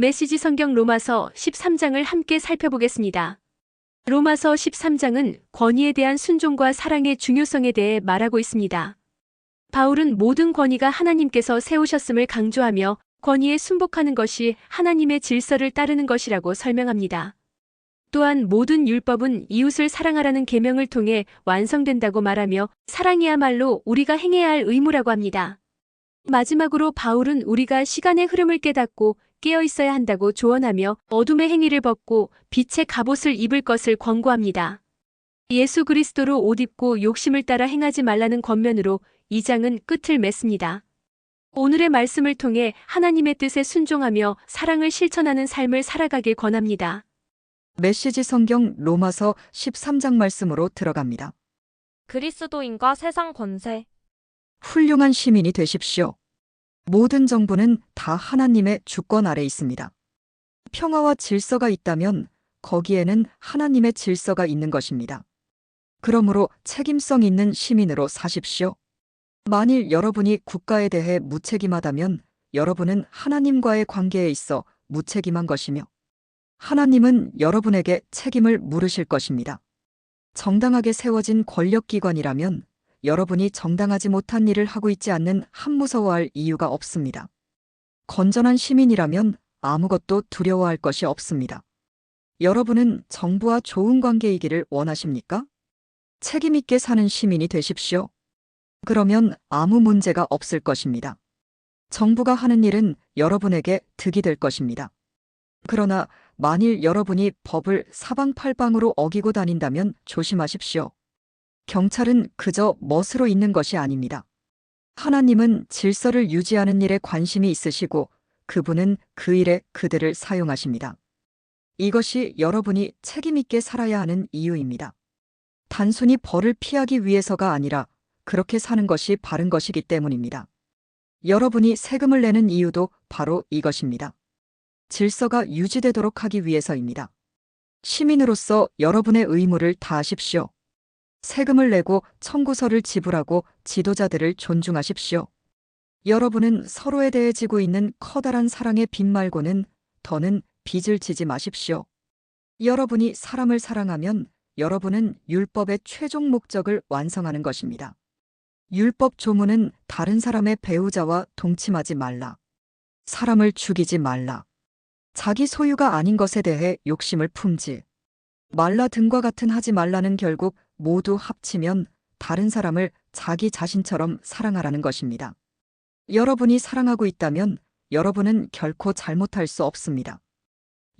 메시지 성경 로마서 13장을 함께 살펴보겠습니다. 로마서 13장은 권위에 대한 순종과 사랑의 중요성에 대해 말하고 있습니다. 바울은 모든 권위가 하나님께서 세우셨음을 강조하며 권위에 순복하는 것이 하나님의 질서를 따르는 것이라고 설명합니다. 또한 모든 율법은 이웃을 사랑하라는 계명을 통해 완성된다고 말하며 사랑이야말로 우리가 행해야 할 의무라고 합니다. 마지막으로 바울은 우리가 시간의 흐름을 깨닫고 깨어 있어야 한다고 조언하며 어둠의 행위를 벗고 빛의 갑옷을 입을 것을 권고합니다. 예수 그리스도로 옷 입고 욕심을 따라 행하지 말라는 권면으로 이 장은 끝을 맺습니다. 오늘의 말씀을 통해 하나님의 뜻에 순종하며 사랑을 실천하는 삶을 살아가길 권합니다. 메시지 성경 로마서 13장 말씀으로 들어갑니다. 그리스도인과 세상 권세. 훌륭한 시민이 되십시오. 모든 정부는 다 하나님의 주권 아래 있습니다. 평화와 질서가 있다면 거기에는 하나님의 질서가 있는 것입니다. 그러므로 책임성 있는 시민으로 사십시오. 만일 여러분이 국가에 대해 무책임하다면 여러분은 하나님과의 관계에 있어 무책임한 것이며 하나님은 여러분에게 책임을 물으실 것입니다. 정당하게 세워진 권력기관이라면 여러분이 정당하지 못한 일을 하고 있지 않는 한 무서워할 이유가 없습니다. 건전한 시민이라면 아무것도 두려워할 것이 없습니다. 여러분은 정부와 좋은 관계이기를 원하십니까? 책임있게 사는 시민이 되십시오. 그러면 아무 문제가 없을 것입니다. 정부가 하는 일은 여러분에게 득이 될 것입니다. 그러나 만일 여러분이 법을 사방팔방으로 어기고 다닌다면 조심하십시오. 경찰은 그저 멋으로 있는 것이 아닙니다. 하나님은 질서를 유지하는 일에 관심이 있으시고 그분은 그 일에 그들을 사용하십니다. 이것이 여러분이 책임있게 살아야 하는 이유입니다. 단순히 벌을 피하기 위해서가 아니라 그렇게 사는 것이 바른 것이기 때문입니다. 여러분이 세금을 내는 이유도 바로 이것입니다. 질서가 유지되도록 하기 위해서입니다. 시민으로서 여러분의 의무를 다하십시오. 세금을 내고 청구서를 지불하고 지도자들을 존중하십시오. 여러분은 서로에 대해 지고 있는 커다란 사랑의 빚 말고는 더는 빚을 지지 마십시오. 여러분이 사람을 사랑하면 여러분은 율법의 최종 목적을 완성하는 것입니다. 율법 조문은 다른 사람의 배우자와 동침하지 말라. 사람을 죽이지 말라. 자기 소유가 아닌 것에 대해 욕심을 품지 말라 등과 같은 하지 말라는 결국 모두 합치면 다른 사람을 자기 자신처럼 사랑하라는 것입니다. 여러분이 사랑하고 있다면 여러분은 결코 잘못할 수 없습니다.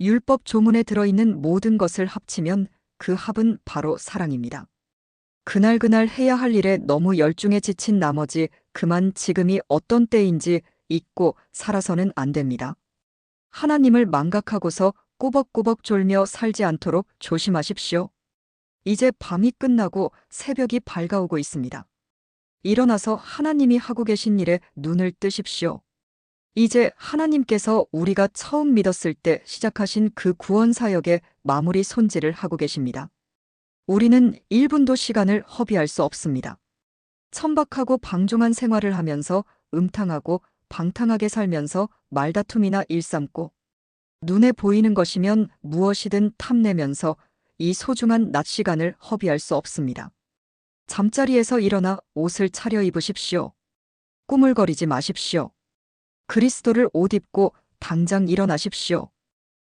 율법 조문에 들어있는 모든 것을 합치면 그 합은 바로 사랑입니다. 그날그날 해야 할 일에 너무 열중에 지친 나머지 그만 지금이 어떤 때인지 잊고 살아서는 안 됩니다. 하나님을 망각하고서 꾸벅꾸벅 졸며 살지 않도록 조심하십시오. 이제 밤이 끝나고 새벽이 밝아오고 있습니다. 일어나서 하나님이 하고 계신 일에 눈을 뜨십시오. 이제 하나님께서 우리가 처음 믿었을 때 시작하신 그 구원 사역의 마무리 손질을 하고 계십니다. 우리는 1분도 시간을 허비할 수 없습니다. 천박하고 방종한 생활을 하면서 음탕하고 방탕하게 살면서 말다툼이나 일삼고 눈에 보이는 것이면 무엇이든 탐내면서 이 소중한 낮 시간을 허비할 수 없습니다. 잠자리에서 일어나 옷을 차려입으십시오. 꾸물거리지 마십시오. 그리스도를 옷 입고 당장 일어나십시오.